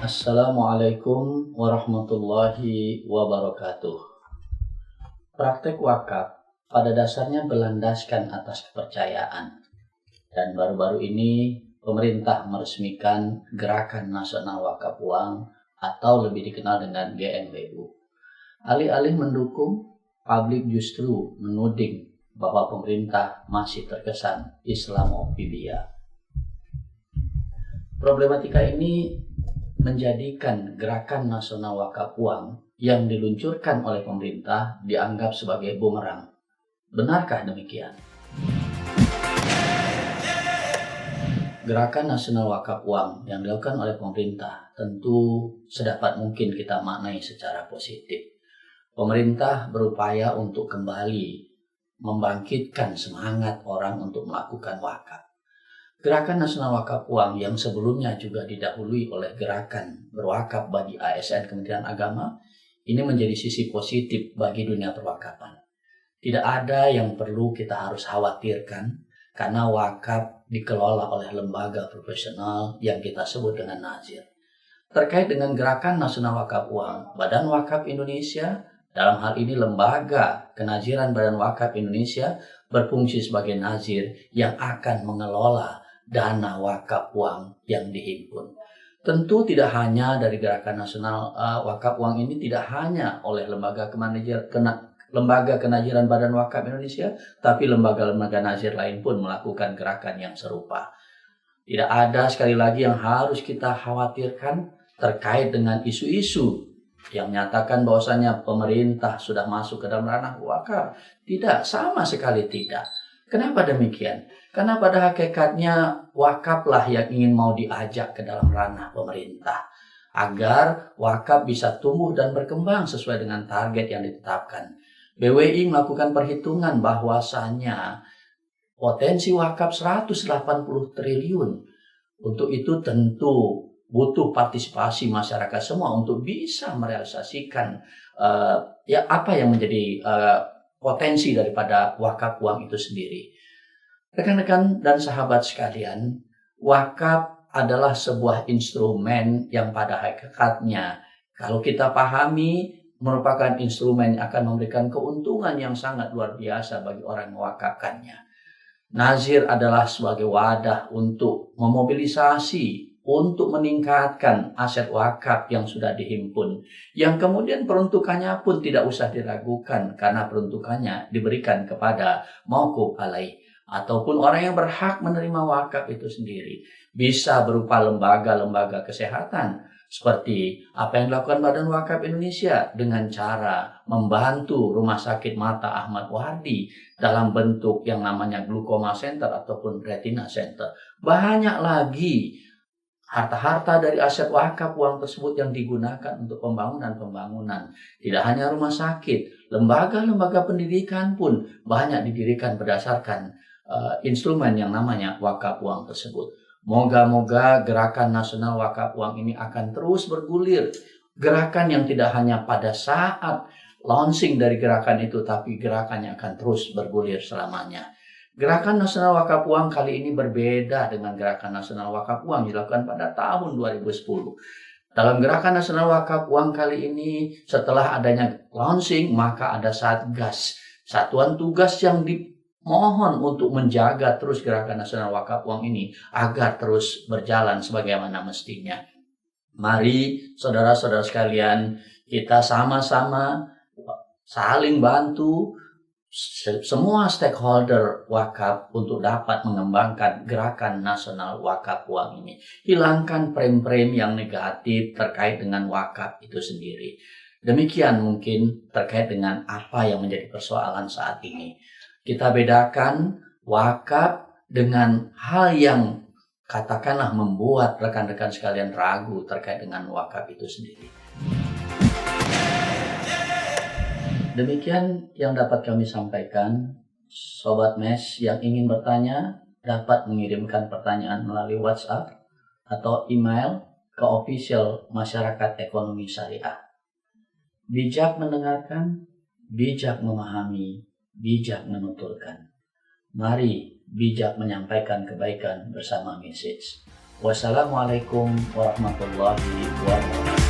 Assalamualaikum warahmatullahi wabarakatuh. Praktek wakaf pada dasarnya berlandaskan atas kepercayaan. Dan baru-baru ini pemerintah meresmikan Gerakan Nasional Wakaf Uang atau lebih dikenal dengan GNWU. Alih-alih mendukung, publik justru menuding bahwa pemerintah masih terkesan Islamophobia. Problematika ini menjadikan Gerakan Nasional Wakaf Uang yang diluncurkan oleh pemerintah dianggap sebagai bumerang. Benarkah demikian? Gerakan Nasional Wakaf Uang yang dilakukan oleh pemerintah tentu sedapat mungkin kita maknai secara positif. Pemerintah berupaya untuk kembali membangkitkan semangat orang untuk melakukan wakaf. Gerakan Nasional Wakaf Uang yang sebelumnya juga didahului oleh gerakan berwakaf bagi ASN Kementerian Agama, ini menjadi sisi positif bagi dunia perwakafan. Tidak ada yang perlu kita harus khawatirkan karena wakaf dikelola oleh lembaga profesional yang kita sebut dengan nazir. Terkait dengan Gerakan Nasional Wakaf Uang, Badan Wakaf Indonesia, dalam hal ini Lembaga Kenaziran Badan Wakaf Indonesia, berfungsi sebagai nazir yang akan mengelola dana wakaf uang yang dihimpun. Tentu tidak hanya dari Gerakan Nasional Wakaf Uang ini, tidak hanya oleh Lembaga Kenaziran Badan Wakaf Indonesia, tapi lembaga-lembaga nazir lain pun melakukan gerakan yang serupa. Tidak ada sekali lagi yang harus kita khawatirkan terkait dengan isu-isu yang menyatakan bahwasanya pemerintah sudah masuk ke dalam ranah wakaf. Tidak, sama sekali tidak. Kenapa demikian? Karena pada hakikatnya wakaflah yang ingin mau diajak ke dalam ranah pemerintah agar wakaf bisa tumbuh dan berkembang sesuai dengan target yang ditetapkan. BWI melakukan perhitungan bahwasanya potensi wakaf 180 triliun. Untuk itu tentu butuh partisipasi masyarakat semua untuk bisa merealisasikan apa yang menjadi potensi daripada wakaf uang itu sendiri. Rekan-rekan dan sahabat sekalian, wakaf adalah sebuah instrumen yang pada hakikatnya kalau kita pahami merupakan instrumen yang akan memberikan keuntungan yang sangat luar biasa bagi orang yang mewakafkannya. Nazir adalah sebagai wadah untuk memobilisasi, untuk meningkatkan aset wakaf yang sudah dihimpun, yang kemudian peruntukannya pun tidak usah diragukan karena peruntukannya diberikan kepada mauquf alaih ataupun orang yang berhak menerima wakaf itu sendiri. Bisa berupa lembaga-lembaga kesehatan seperti apa yang dilakukan Badan Wakaf Indonesia dengan cara membantu Rumah Sakit Mata Ahmad Wardi dalam bentuk yang namanya Glukoma Center ataupun Retina Center. Banyak lagi harta-harta dari aset wakaf uang tersebut yang digunakan untuk pembangunan. Tidak hanya rumah sakit, lembaga-lembaga pendidikan pun banyak didirikan berdasarkan instrumen yang namanya wakaf uang tersebut. Moga-moga Gerakan Nasional Wakaf Uang ini akan terus bergulir. Gerakan yang tidak hanya pada saat launching dari gerakan itu, tapi gerakannya akan terus bergulir selamanya. Gerakan Nasional Wakaf Uang kali ini berbeda dengan Gerakan Nasional Wakaf Uang dilakukan pada tahun 2010. Dalam Gerakan Nasional Wakaf Uang kali ini, setelah adanya launching, maka ada Satgas, satuan tugas yang dimohon untuk menjaga terus Gerakan Nasional Wakaf Uang ini agar terus berjalan sebagaimana mestinya. Mari saudara-saudara sekalian, kita sama-sama saling bantu semua stakeholder wakaf untuk dapat mengembangkan Gerakan Nasional Wakaf Uang ini. Hilangkan frame-frame yang negatif terkait dengan wakaf itu sendiri. Demikian mungkin terkait dengan apa yang menjadi persoalan saat ini. Kita bedakan wakaf dengan hal yang katakanlah membuat rekan-rekan sekalian ragu terkait dengan wakaf itu sendiri. Demikian yang dapat kami sampaikan. Sobat MES yang ingin bertanya dapat mengirimkan pertanyaan melalui WhatsApp atau email ke official Masyarakat Ekonomi Syariah. Bijak mendengarkan, bijak memahami, bijak menuturkan. Mari bijak menyampaikan kebaikan bersama message. Wassalamualaikum warahmatullahi wabarakatuh.